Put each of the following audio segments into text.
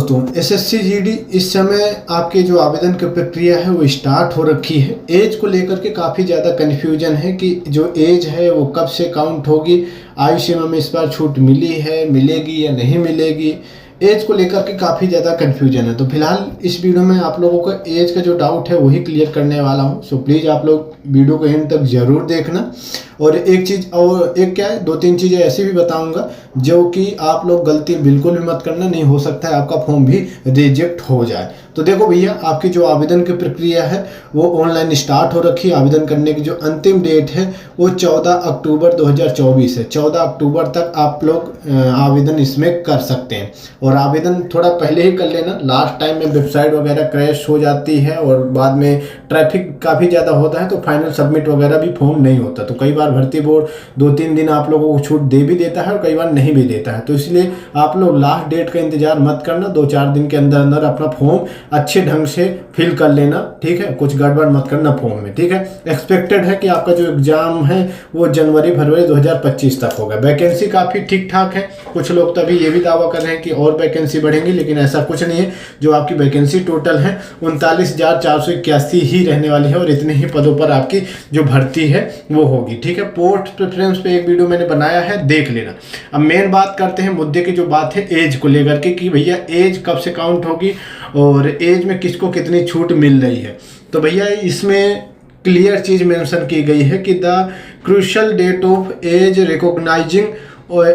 दोस्तों, SSC GD इस समय आपके जो आवेदन की प्रक्रिया है वो स्टार्ट हो रखी है। एज को लेकर के काफ़ी ज़्यादा कन्फ्यूजन है कि जो एज है वो कब से काउंट होगी, आयु सीमा में इस बार छूट मिली है, मिलेगी या नहीं मिलेगी। एज को लेकर के काफ़ी ज़्यादा कन्फ्यूजन है। तो फिलहाल इस वीडियो में आप लोगों का एज का जो डाउट है वही क्लियर करने वाला हूँ। सो प्लीज़ आप लोग वीडियो को एंड तक ज़रूर देखना। और एक चीज़ और एक क्या है, दो तीन चीज़ें ऐसी भी बताऊंगा जो कि आप लोग गलती बिल्कुल भी मत करना, नहीं हो सकता है आपका फॉर्म भी रिजेक्ट हो जाए। तो देखो भैया, आपकी जो आवेदन की प्रक्रिया है वो ऑनलाइन स्टार्ट हो रखी है। आवेदन करने की जो अंतिम डेट है वो 14 अक्टूबर 2024 है। 14 अक्टूबर तक आप लोग आवेदन इसमें कर सकते हैं। और आवेदन थोड़ा पहले ही कर लेना, लास्ट टाइम में वेबसाइट वगैरह क्रैश हो जाती है और बाद में ट्रैफिक काफ़ी ज़्यादा होता है तो फाइनल सबमिट वगैरह भी फॉर्म नहीं होता। तो कई बार भर्ती बोर्ड 2-3 दिन आप लोगों को छूट दे भी देता है और कई बार नहीं भी देता है। तो इसलिए आप लोग लास्ट डेट का इंतजार मत करना, 2-4 दिन के अंदर अंदर अपना फॉर्म अच्छे ढंग से फिल कर लेना, ठीक है। कुछ गड़बड़ मत करना फॉर्म में, ठीक है। एक्सपेक्टेड है कि आपका जो एग्जाम है वो जनवरी-फरवरी 2025 तक होगा। वैकेंसी काफ़ी ठीक ठाक है। कुछ लोग तो अभी ये भी दावा कर रहे हैं कि और वैकेंसी बढ़ेंगी, लेकिन ऐसा कुछ नहीं है। जो आपकी वैकेंसी टोटल है 39,481 ही रहने वाली है और इतने ही पदों पर आपकी जो भर्ती है वो होगी, ठीक है। पोस्ट प्रेफरेंस पे एक वीडियो मैंने बनाया है, देख लेना। अब मेन बात करते हैं, मुद्दे की जो बात है एज को लेकर के कि भैया एज कब से काउंट होगी और एज में किसको कितनी छूट मिल रही है। तो भैया इसमें क्लियर चीज मेंशन की गई है कि the crucial date of age recognising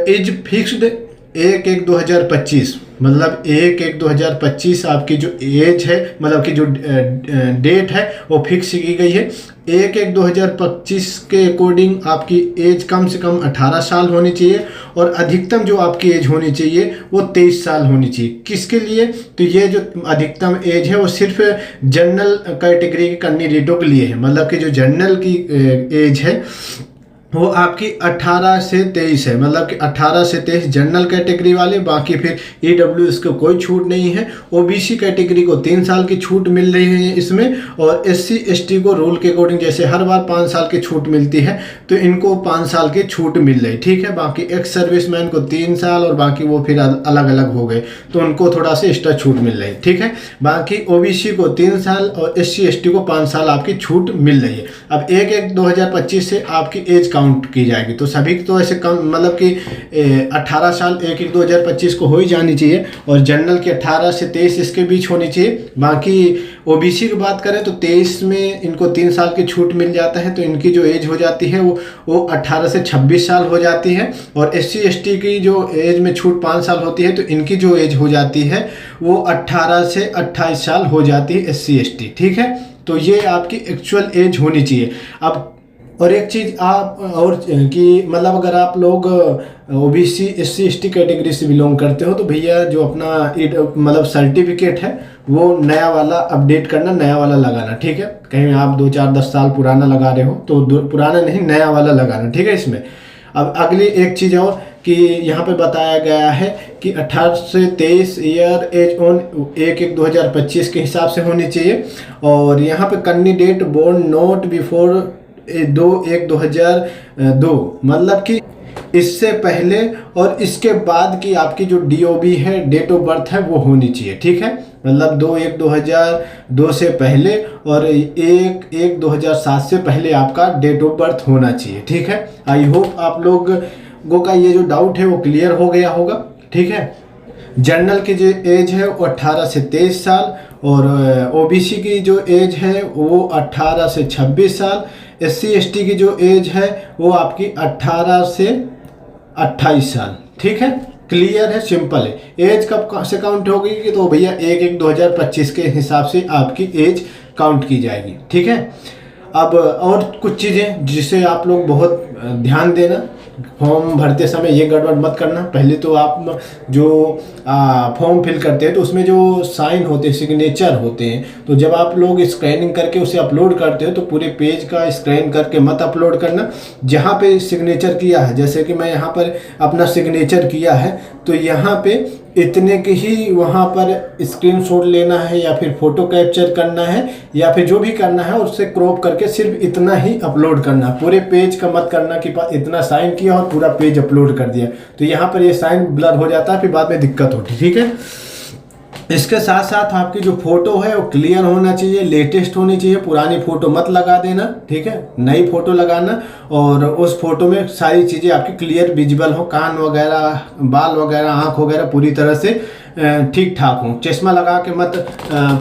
age fixed 1/1/2025, मतलब 1/1/2025 आपकी जो एज है, मतलब की जो डेट है वो फिक्स की गई है। 1/1/2025 के अकॉर्डिंग आपकी एज कम से कम 18 साल होनी चाहिए और अधिकतम जो आपकी एज होनी चाहिए वो 23 साल होनी चाहिए। किसके लिए? तो ये जो अधिकतम एज है वो सिर्फ जनरल कैटेगरी के कैंडिडेटों के लिए है। मतलब कि जो जनरल की एज है वो आपकी 18 से 23 है, मतलब कि 18 से 23 जनरल कैटेगरी वाले, बाकी फिर ईडब्ल्यूएस को कोई छूट नहीं है। ओबीसी कैटेगरी को 3 साल की छूट मिल रही है इसमें, और एससी एसटी को रूल के अकॉर्डिंग जैसे हर बार 5 साल की छूट मिलती है तो इनको 5 साल की छूट मिल रही, ठीक है। बाकी एक्स सर्विसमैन को 3 साल और बाकी वो फिर अलग अलग हो गए तो उनको थोड़ा सा एक्स्ट्रा छूट मिल रही, ठीक है। बाकी ओबीसी को 3 साल और एससी एसटी को 5 साल आपकी छूट मिल रही है। अब 1/1/2025 से आपकी एज काउंट की जाएगी तो सभी तो ऐसे कम, मतलब कि 18 साल 1/1/2025 को हो ही जानी चाहिए और जनरल के 18 से 23 इसके बीच होनी चाहिए। बाकी ओबीसी की बात करें तो 23 में इनको 3 साल की छूट मिल जाता है तो इनकी जो एज हो जाती है वो 18 से 26 साल हो जाती है। और एससी एसटी की जो एज में छूट 5 साल होती है तो इनकी जो एज हो जाती है वो 18 से 28 साल हो जाती है एससी एसटी, ठीक है। तो ये आपकी एक्चुअल एज होनी चाहिए। अब और एक चीज़ आप और कि मतलब अगर आप लोग ओबीसी एससी एसटी कैटेगरी से बिलोंग करते हो तो भैया जो अपना मतलब सर्टिफिकेट है वो नया वाला अपडेट करना, नया वाला लगाना, ठीक है। कहीं आप 2-4-10 साल पुराना लगा रहे हो तो पुराना नहीं, नया वाला लगाना, ठीक है इसमें। अब अगली एक चीज़ और कि यहाँ पे बताया गया है कि 18 से 23 ईयर एज ऑन 1/1/2025 के हिसाब से होनी चाहिए। और यहाँ पे कैंडिडेट बोर्न नॉट बिफोर 2/1/2002, मतलब कि इससे पहले और इसके बाद की आपकी जो डीओबी है, डेट ऑफ बर्थ है, वो होनी चाहिए, ठीक है। मतलब 2/1/2002 से पहले और 1/1/2007 से पहले आपका डेट ऑफ बर्थ होना चाहिए, ठीक है। आई होप आप लोगों का ये जो डाउट है वो क्लियर हो गया होगा, ठीक है। जनरल की जो एज है वो 18 से 23 साल और ओबीसी की जो एज है वो 18 से 26 साल, एससी एसटी की जो एज है वो आपकी 18 से 28 साल, ठीक है। क्लियर है, सिंपल है। एज कब से काउंट होगी कि तो भैया 1/1/2025 के हिसाब से आपकी एज काउंट की जाएगी, ठीक है। अब और कुछ चीज़ें जिसे आप लोग बहुत ध्यान देना, फॉर्म भरते समय ये गड़बड़ मत करना। पहले तो आप जो फॉर्म फिल करते हैं तो उसमें जो साइन होते हैं, सिग्नेचर होते हैं, तो जब आप लोग स्कैनिंग करके उसे अपलोड करते हो तो पूरे पेज का स्कैन करके मत अपलोड करना। जहाँ पे सिग्नेचर किया है, जैसे कि मैं यहाँ पर अपना सिग्नेचर किया है तो यहाँ पे इतने के ही वहाँ पर स्क्रीनशॉट लेना है या फिर फोटो कैप्चर करना है या फिर जो भी करना है उससे क्रॉप करके सिर्फ इतना ही अपलोड करना। पूरे पेज का मत करना कि इतना साइन किया और पूरा पेज अपलोड कर दिया, तो यहाँ पर ये साइन ब्लर हो जाता है, फिर बाद में दिक्कत होती है, ठीक है। इसके साथ साथ आपकी जो फोटो है वो क्लियर होना चाहिए, लेटेस्ट होनी चाहिए, पुरानी फोटो मत लगा देना, ठीक है, नई फोटो लगाना। और उस फोटो में सारी चीज़ें आपकी क्लियर विजिबल हो, कान वगैरह, बाल वगैरह, आँख वगैरह पूरी तरह से ठीक ठाक हो। चश्मा लगा के मत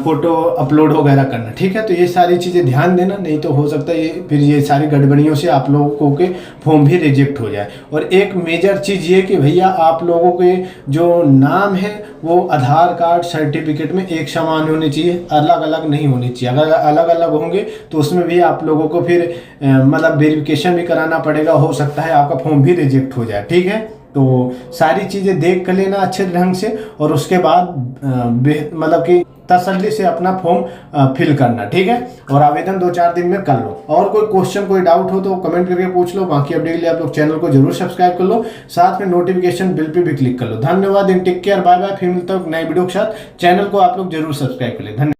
फोटो अपलोड वगैरह करना, ठीक है। तो ये सारी चीज़ें ध्यान देना, नहीं तो हो सकता है ये फिर ये सारी गड़बड़ियों से आप लोगों के फॉर्म भी रिजेक्ट हो जाए। और एक मेजर चीज़ ये कि भैया आप लोगों के जो नाम है वो आधार कार्ड सर्टिफिकेट में एक समान होने चाहिए, अलग अलग नहीं होनी चाहिए। अगर अलग अलग होंगे तो उसमें भी आप लोगों को फिर मतलब वेरिफिकेशन भी कराना पड़ेगा, हो सकता है आपका फॉर्म भी रिजेक्ट हो जाए, ठीक है। तो सारी चीज़ें देख कर लेना अच्छे ढंग से, और उसके बाद मतलब कि तसल्ली से अपना फॉर्म फिल करना, ठीक है। और आवेदन 2-4 दिन में कर लो। और कोई क्वेश्चन, कोई डाउट हो तो कमेंट करके पूछ लो। बाकी अपडेट के लिए आप लोग चैनल को जरूर सब्सक्राइब कर लो, साथ में नोटिफिकेशन बिल पे भी क्लिक कर लो। धन्यवाद, इन टेक केयर, बाय बाय। फिर मिलता हूं नए वीडियो के साथ। चैनल को आप लोग जरूर सब्सक्राइब कर ले। धन्यवाद।